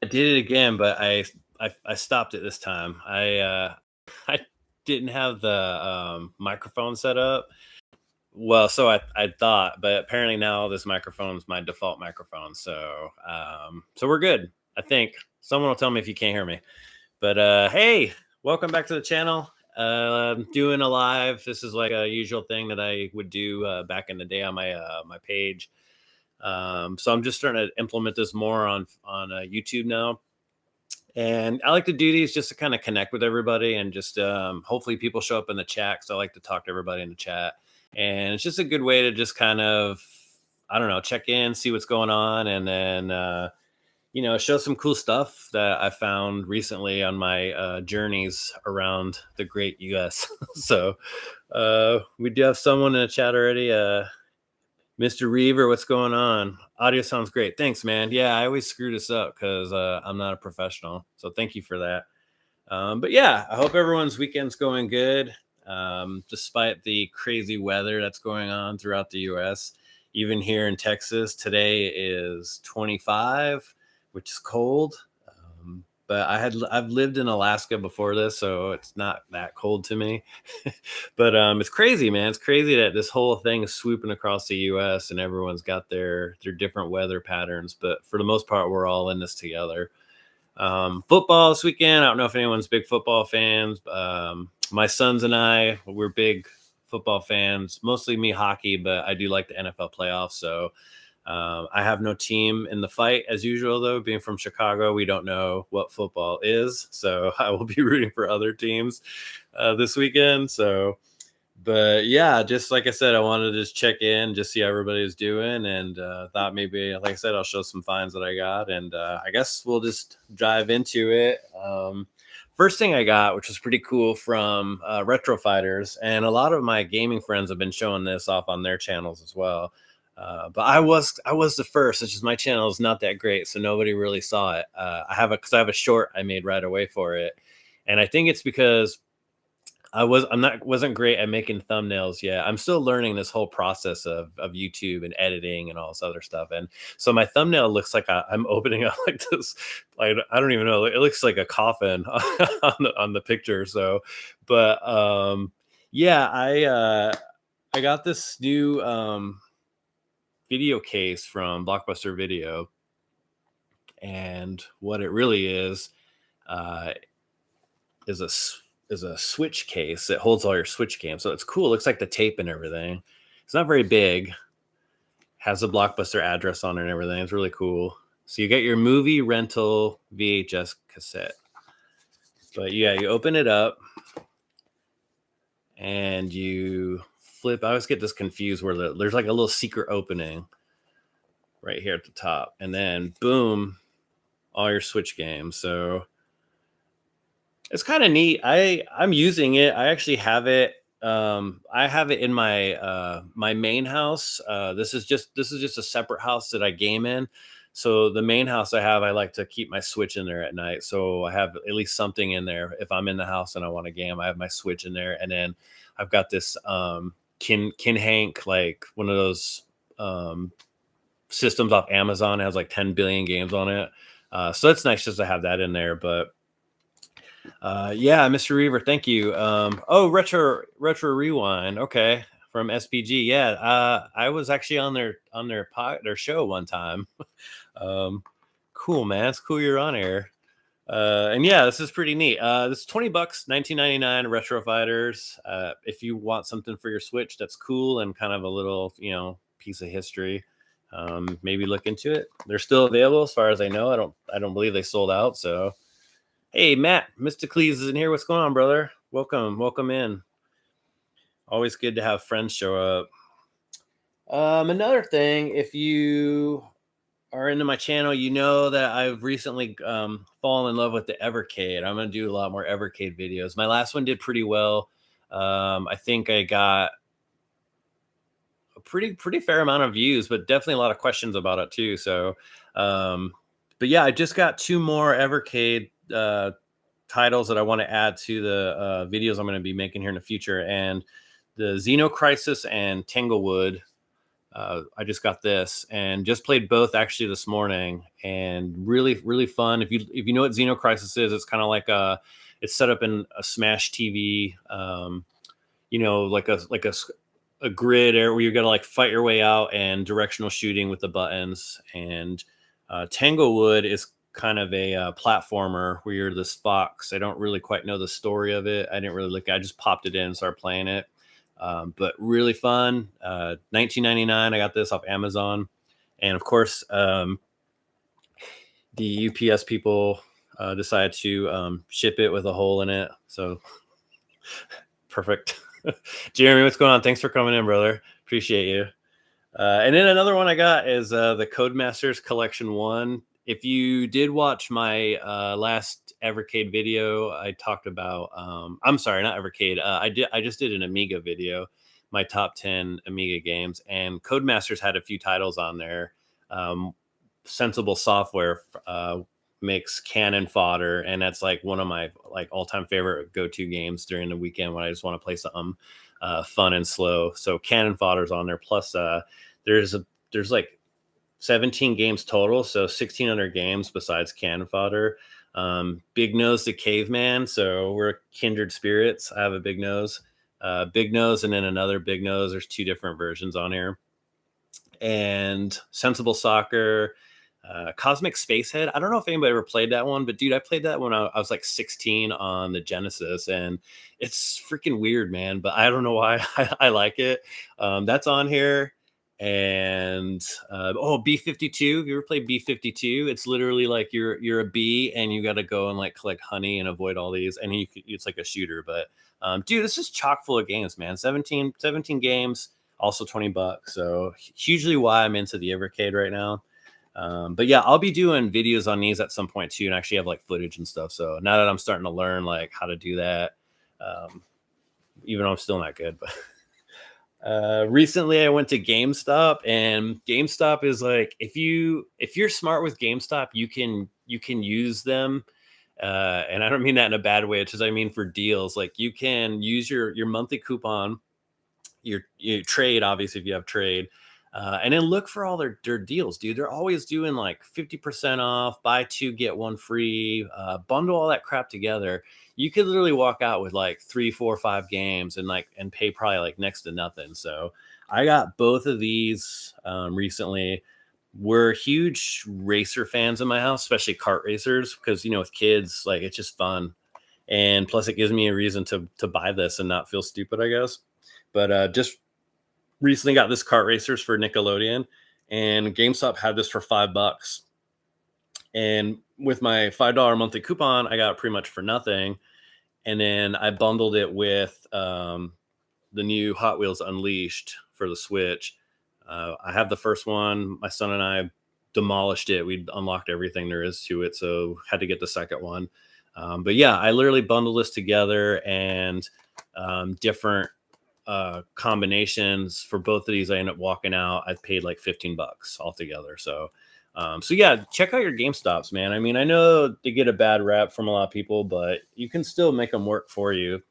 did it again, but I stopped it this time. I didn't have the microphone set up. Well, so I thought, but apparently now this microphone's my default microphone. So we're good. I think someone will tell me if you can't hear me. But hey, welcome back to the channel. I'm doing a live. This is like a usual thing that I would do back in the day on my page. So I'm just starting to implement this more on YouTube now. And I like to do these just to kind of connect with everybody and just hopefully people show up in the chat because I like to talk to everybody in the chat. And it's just a good way to just kind of, I don't know, check in, see what's going on, and then, show some cool stuff that I found recently on my journeys around the great US. So we do have someone in the chat already. Mr. Reaver, what's going on? Audio sounds great. Thanks, man. Yeah, I always screw this up because I'm not a professional. So thank you for that. But yeah, I hope everyone's weekend's going good. Despite the crazy weather that's going on throughout the US. Even here in Texas, today is 25, which is cold. But I've lived in Alaska before this, so it's not that cold to me. But it's crazy, man. It's crazy that this whole thing is swooping across the US and everyone's got their different weather patterns. But for the most part, we're all in this together. Football this weekend. I don't know if anyone's big football fans. My sons and I, we're big football fans, mostly me hockey, but I do like the NFL playoffs. So I have no team in the fight as usual, though. Being from Chicago, we don't know what football is. So I will be rooting for other teams this weekend. But yeah, just like I said, I wanted to just check in, just see how everybody's doing, and thought maybe, like I said, I'll show some finds that I got, and I guess we'll just dive into it. First thing I got, which was pretty cool, from Retro Fighters, and a lot of my gaming friends have been showing this off on their channels as well. But I was the first. It's just my channel is not that great, so nobody really saw it. I have a short I made right away for it, and I think it's because wasn't great at making thumbnails yet. I'm still learning this whole process of YouTube and editing and all this other stuff. And so my thumbnail looks like I'm opening up like this. Like, I don't even know. It looks like a coffin on the picture. So, but yeah, I got this new video case from Blockbuster Video, and what it really uh, is a switch case that holds all your switch games. So it's cool. It looks like the tape and everything. It's not very big. Has a Blockbuster address on it and everything. It's really cool. So you get your movie rental VHS cassette. But yeah, you open it up and you flip. I always get this confused where there's like a little secret opening right here at the top. And then boom, all your Switch games. So it's kind of neat. I'm using it. I actually have it. I have it in my my main house. This is just a separate house that I game in. So the main house I like to keep my Switch in there at night. So I have at least something in there. If I'm in the house and I want to game, I have my Switch in there, and then I've got this Kin Hank, like one of those systems off Amazon. It has like 10 billion games on it. So it's nice just to have that in there, but. Yeah, Mr. Reaver, thank you. Oh, retro rewind. Okay, from SPG. Yeah, I was actually on their show one time. Cool, man. It's cool you're on air. And yeah, this is pretty neat. This is $20, 1999. Retro Fighters. If you want something for your Switch, that's cool and kind of a little, piece of history. Maybe look into it. They're still available, as far as I know. I don't believe they sold out. So. Hey, Matt, Mysticles is in here. What's going on, brother? Welcome in. Always good to have friends show up. Another thing, if you are into my channel, you know that I've recently fallen in love with the Evercade. I'm going to do a lot more Evercade videos. My last one did pretty well. I think I got a pretty fair amount of views, but definitely a lot of questions about it too. So, but yeah, I just got 2 more Evercade titles that I want to add to the videos I'm going to be making here in the future, and the Xeno Crisis and Tanglewood I just got this and just played both actually this morning, and really fun. If you know what Xenocrisis is, it's kind of like it's set up in a Smash TV, like a grid area where you got to like fight your way out and directional shooting with the buttons. And Tanglewood is kind of a platformer where you're this fox. I don't really quite know the story of it. I didn't really look. I just popped it in and started playing it. But really fun. 19.99. I got this off Amazon, and of course, the UPS people decided to ship it with a hole in it. So perfect. Jeremy, what's going on? Thanks for coming in, brother. Appreciate you. And then another one I got is the Codemasters Collection 1. If you did watch my last Evercade video, I talked about I'm sorry, not Evercade. I just did an Amiga video, my top 10 Amiga games, and Codemasters had a few titles on there. Sensible Software makes Cannon Fodder, and that's like one of my like all-time favorite go-to games during the weekend when I just want to play something fun and slow. So Cannon Fodder's on there. Plus there's like 17 games total, so 1600 games besides Cannon Fodder. Big Nose the Caveman, so we're kindred spirits. I have a Big Nose, and then another Big Nose. There's two different versions on here. And Sensible Soccer, Cosmic Spacehead. I don't know if anybody ever played that one, but dude, I played that when I was like 16 on the Genesis, and it's freaking weird, man. But I don't know why I like it. That's on here. And B-52. Have you ever played B-52? It's literally like you're a bee and you got to go and like collect honey and avoid all these. And it's like a shooter, but dude, this is chock full of games, man. 17 games, also $20. So hugely why I'm into the Evercade right now. But yeah, I'll be doing videos on these at some point too, and actually have like footage and stuff. So now that I'm starting to learn like how to do that, even though I'm still not good, but recently I went to GameStop, and GameStop is like, if you're smart with GameStop, you can use them. And I don't mean that in a bad way. It's just, I mean, for deals, like you can use your monthly coupon, your trade, obviously, if you have trade, and then look for all their deals, dude. They're always doing like 50% off, buy two, get one free, bundle all that crap together. You could literally walk out with like 3, 4, 5 games and pay probably like next to nothing. So I got both of these recently. We're huge racer fans in my house, especially kart racers, because with kids, like, it's just fun. And plus it gives me a reason to buy this and not feel stupid, I guess. But just recently got this kart racers for Nickelodeon, and GameStop had this for $5. And with my $5 monthly coupon, I got it pretty much for nothing. And then I bundled it with the new Hot Wheels Unleashed for the Switch. I have the first one. My son and I demolished it. We unlocked everything there is to it, so had to get the second one. But yeah, I literally bundled this together, and different combinations for both of these. I ended up walking out. I paid like $15 altogether. So yeah, check out your GameStops, man. I mean, I know they get a bad rap from a lot of people, but you can still make them work for you.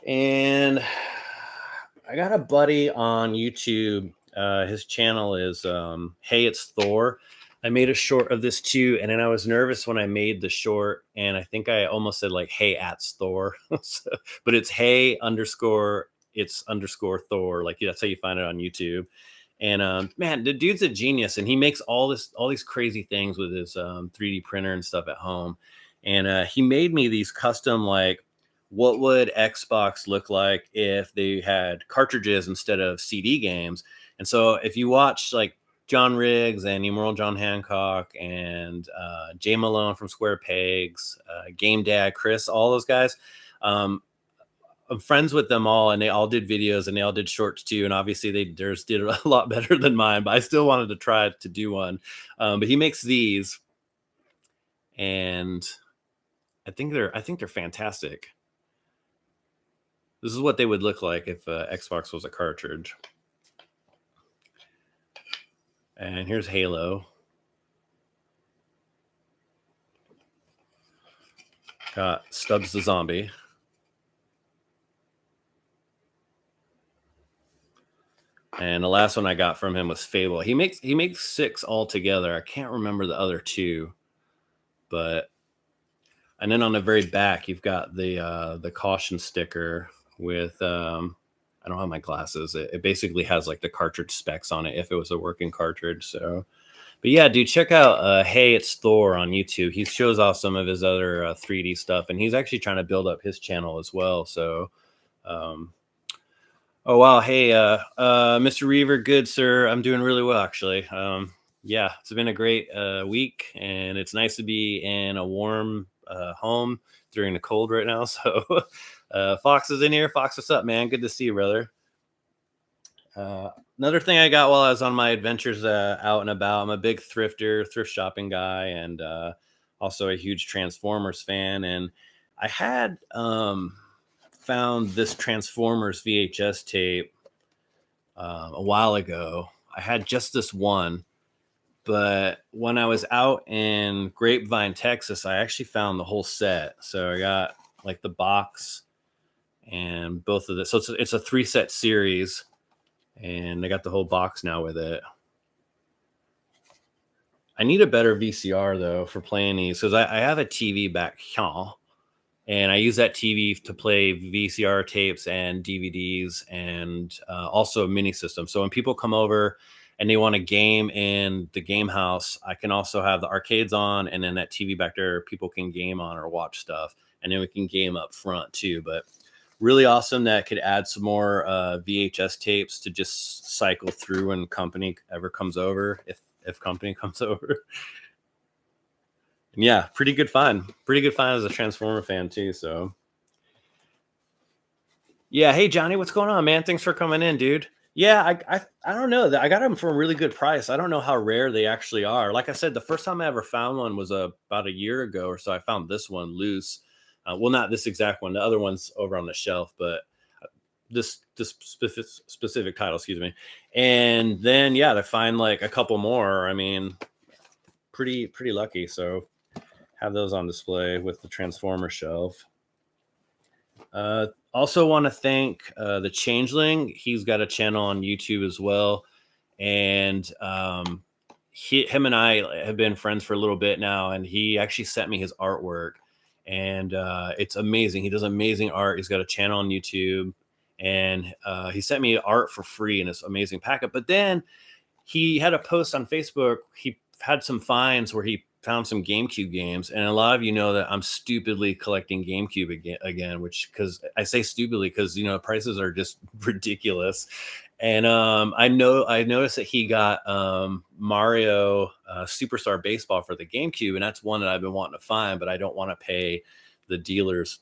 And I got a buddy on YouTube. His channel is Hey, It's Thor. I made a short of this too, and then I was nervous when I made the short, and I think I almost said like Hey at Thor, but it's Hey underscore it's underscore Thor. Like, that's how you find it on YouTube. And man, the dude's a genius, and he makes all these crazy things with his 3D printer and stuff at home. And he made me these custom, like, what would Xbox look like if they had cartridges instead of CD games. And so if you watch like John Riggs and Emerald John Hancock and Jay Malone from Square Pegs, Game Dad, Chris, all those guys, I'm friends with them all, and they all did videos and they all did shorts too. And obviously theirs did a lot better than mine, but I still wanted to try to do one. But he makes these, and I think they're fantastic. This is what they would look like if Xbox was a cartridge. And here's Halo. Got Stubbs the Zombie. And the last one I got from him was Fable. He makes 6 altogether. I can't remember the other 2, but and then on the very back you've got the caution sticker with I don't have my glasses. It basically has like the cartridge specs on it if it was a working cartridge. So, but yeah, dude, check out Hey, it's Thor on YouTube. He shows off some of his other 3D stuff, and he's actually trying to build up his channel as well. So, um, oh wow, hey, Mr. Reaver, good sir. I'm doing really well actually. Yeah, it's been a great week, and it's nice to be in a warm home during the cold right now. So, Fox is in here. Fox, what's up, man? Good to see you, brother. Another thing I got while I was on my adventures out and about, I'm a big thrifter, thrift shopping guy, and also a huge Transformers fan. And I had found this Transformers VHS tape a while ago. I had just this one, but when I was out in Grapevine, Texas, I actually found the whole set. So I got like the box and both of this. So it's a 3-set series, and I got the whole box now with it. I need a better VCR though for playing these, because I have a TV back here, and I use that TV to play VCR tapes and DVDs, and also a mini system. So when people come over and they want a game in the game house, I can also have the arcades on, and then that TV back there, people can game on or watch stuff, and then we can game up front too. But really awesome that could add some more VHS tapes to just cycle through when company ever comes over, if company comes over. And yeah, pretty good fun. Pretty good fun as a Transformer fan too. So yeah, hey Johnny, what's going on, man? Thanks for coming in, dude. Yeah, I don't know. I got them for a really good price. I don't know how rare they actually are. Like I said, the first time I ever found one was about a year ago or so. I found this one loose. Well, not this exact one. The other one's over on the shelf, but this specific title, excuse me. And then yeah, to find like a couple more. I mean, pretty lucky. So have those on display with the Transformer shelf. Also want to thank the Changeling. He's got a channel on YouTube as well, and him and I have been friends for a little bit now, and he actually sent me his artwork, and it's amazing. He does amazing art. He's got a channel on YouTube, and he sent me art for free in this amazing packet. But then he had a post on Facebook. He had some finds where he found some GameCube games, and a lot of you know that I'm stupidly collecting GameCube again, which, because I say stupidly because prices are just ridiculous. And I noticed that he got Mario Superstar Baseball for the GameCube, and that's one that I've been wanting to find, but I don't want to pay the dealers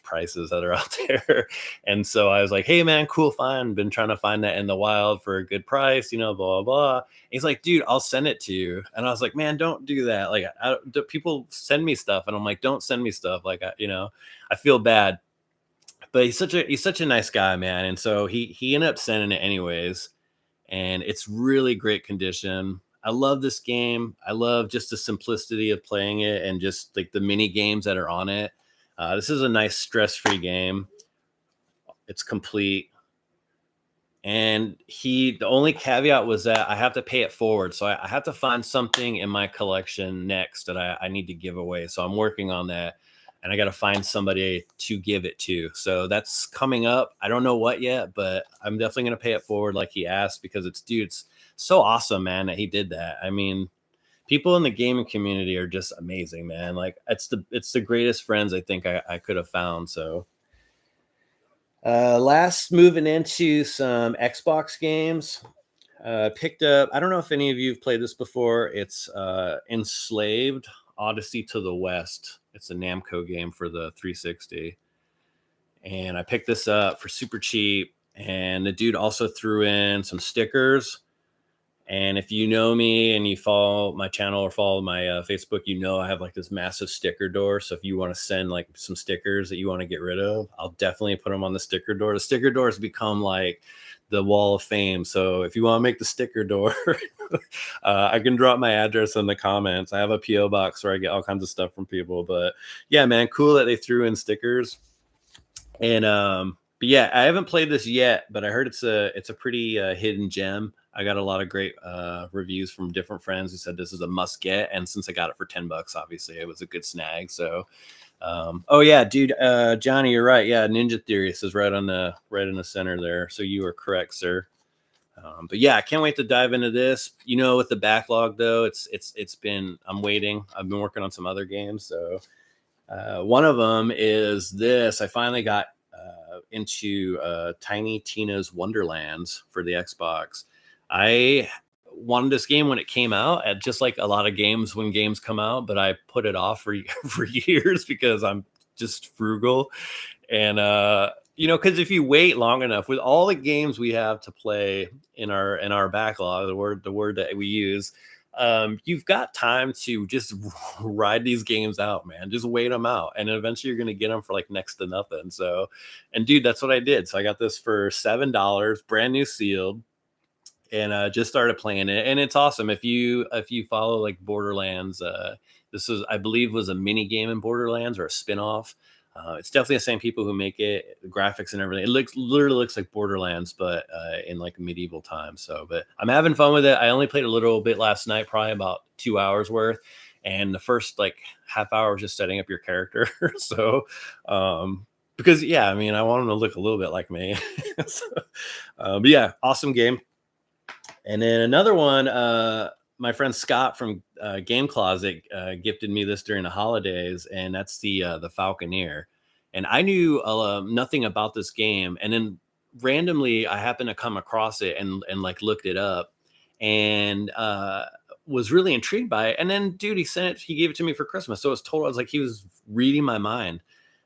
prices that are out there. And so I was like, hey man, cool find. Been trying to find that in the wild for a good price, blah blah blah. And he's like, dude, I'll send it to you. And I was like, man, don't do that. Like, people send me stuff, and I'm like, don't send me stuff. Like, I feel bad. But he's such a nice guy, man. And so he ended up sending it anyways, and it's really great condition. I love this game. I love just the simplicity of playing it, and just like the mini games that are on it. This is a nice stress-free game. It's complete. And the only caveat was that I have to pay it forward. So I have to find something in my collection next that I need to give away. So I'm working on that, and I got to find somebody to give it to. So that's coming up. I don't know what yet, but I'm definitely going to pay it forward like he asked, because it's so awesome, man, that he did that. I mean, people in the gaming community are just amazing, man. Like, it's the greatest friends I think I could have found. So last, moving into some Xbox games, picked up, I don't know if any of you have played this before. It's Enslaved Odyssey to the West. It's a Namco game for the 360. And I picked this up for super cheap. And the dude also threw in some stickers. And if you know me and you follow my channel or follow my Facebook, I have like this massive sticker door. So if you want to send like some stickers that you want to get rid of, I'll definitely put them on the sticker door. The sticker door has become like the wall of fame. So if you want to make the sticker door, I can drop my address in the comments. I have a PO box where I get all kinds of stuff from people. But yeah, man, cool that they threw in stickers. And But yeah, I haven't played this yet, but I heard it's a pretty hidden gem. I got a lot of great reviews from different friends who said this is a must get, and since I got it for $10, obviously it was a good snag. So, oh yeah, dude, Johnny, you're right. Yeah, Ninja Theories is right in the center there. So you are correct, sir. But yeah, I can't wait to dive into this. With the backlog though, it's been I'm waiting. I've been working on some other games, so one of them is this. I finally got into Tiny Tina's Wonderlands for the Xbox. I wanted this game when it came out, at just like a lot of games when games come out, but I put it off for for years because I'm just frugal. And because if you wait long enough, with all the games we have to play in our backlog, the word that we use, you've got time to just ride these games out, man. Just wait them out, and eventually you're gonna get them for like next to nothing. So, and dude, that's what I did. So I got this for $7, brand new sealed, and just started playing it, and it's awesome. If you follow like Borderlands, this was, I believe, was a mini game in Borderlands or a spin-off. It's definitely the same people who make it, the graphics and everything. It literally looks like Borderlands, but in like medieval times. So, but I'm having fun with it. I only played a little bit last night, probably about 2 hours worth, and the first like half hour was just setting up your character. So, because yeah, I mean, I want him to look a little bit like me. So, but yeah, awesome game. And then another one, my friend Scott from Game Closet gifted me this during the holidays, and that's the Falconer. And I knew nothing about this game, and then randomly I happened to come across it and like looked it up, and was really intrigued by it. And then, dude, he gave it to me for Christmas, so it was total. I was like, he was reading my mind.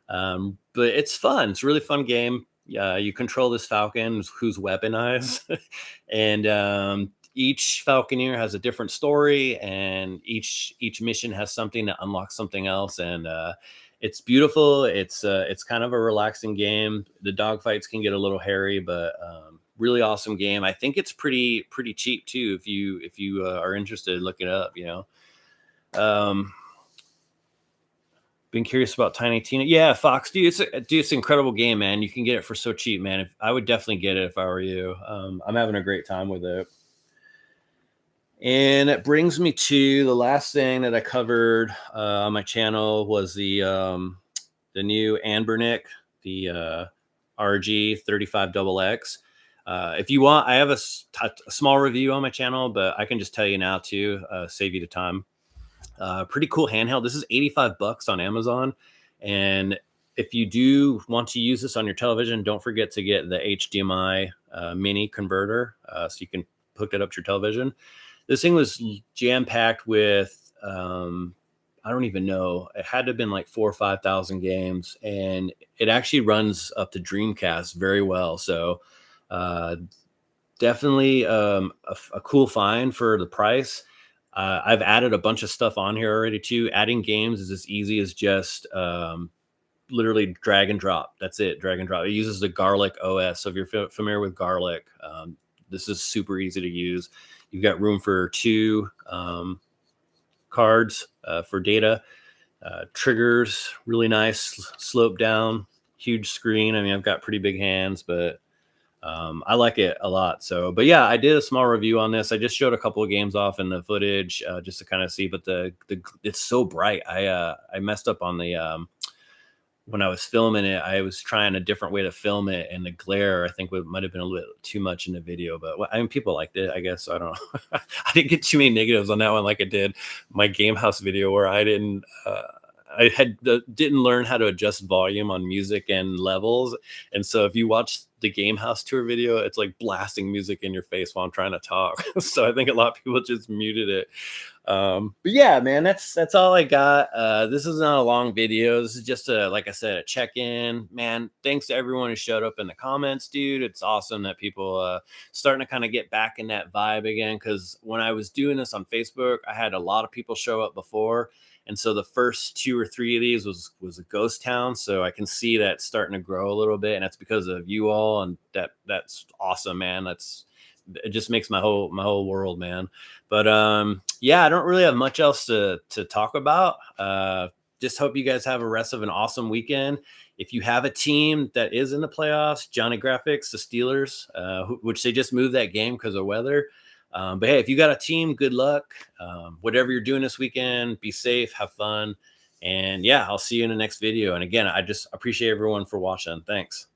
But it's fun. It's a really fun game. You control this falcon who's weaponized, and each falconer has a different story, and each mission has something that unlocks something else. And it's beautiful. It's kind of a relaxing game. The dogfights can get a little hairy, but really awesome game. I think it's pretty cheap too. If you are interested, look it up. Um, Been curious about Tiny Tina. Yeah, Fox, dude, it's an incredible game, man. You can get it for so cheap, man. I would definitely get it if I were you. I'm having a great time with it. And it brings me to the last thing that I covered on my channel was the new Anbernic, the RG 35XX. If you want, I have a small review on my channel, but I can just tell you now too, save you the time. Pretty cool handheld. This is $85 on Amazon. And if you do want to use this on your television, don't forget to get the HDMI mini converter so you can hook it up to your television. This thing was jam packed with, I don't even know, it had to have been like 4,000 or 5,000 games, and it actually runs up to Dreamcast very well. So definitely a cool find for the price. I've added a bunch of stuff on here already too. Adding games is as easy as just literally drag and drop. That's it, drag and drop. It uses the Garlic OS. So if you're familiar with Garlic, this is super easy to use. You've got room for two cards for data. Triggers, really nice, slope down, huge screen. I mean, I've got pretty big hands, but I like it a lot. So, but yeah, I did a small review on this. I just showed a couple of games off in the footage just to kind of see, but the it's so bright. I messed up on the when I was filming it. I was trying a different way to film it, and the glare I think might have been a little too much in the video. But I mean, people liked it, I guess. So I don't know. I didn't get too many negatives on that one, like I did my Game House video where I didn't. Didn't learn how to adjust volume on music and levels, and so if you watch the Game House tour video, it's like blasting music in your face while I'm trying to talk. So I think a lot of people just muted it. But yeah, man, that's all I got. This is not a long video. This is just like I said, a check-in. Man, thanks to everyone who showed up in the comments, dude. It's awesome that people starting to kind of get back in that vibe again, because when I was doing this on Facebook, I had a lot of people show up before. And so the first 2 or 3 of these was a ghost town. So I can see that starting to grow a little bit, and that's because of you all. And that's awesome, man. It just makes my whole world, man. But yeah, I don't really have much else to talk about. Just hope you guys have a rest of an awesome weekend. if you have a team that is in the playoffs, Johnny Graphics, the Steelers, which they just moved that game because of weather. But hey, if you got a team, good luck. Whatever you're doing this weekend, be safe, have fun. And yeah, I'll see you in the next video. And again, I just appreciate everyone for watching. Thanks.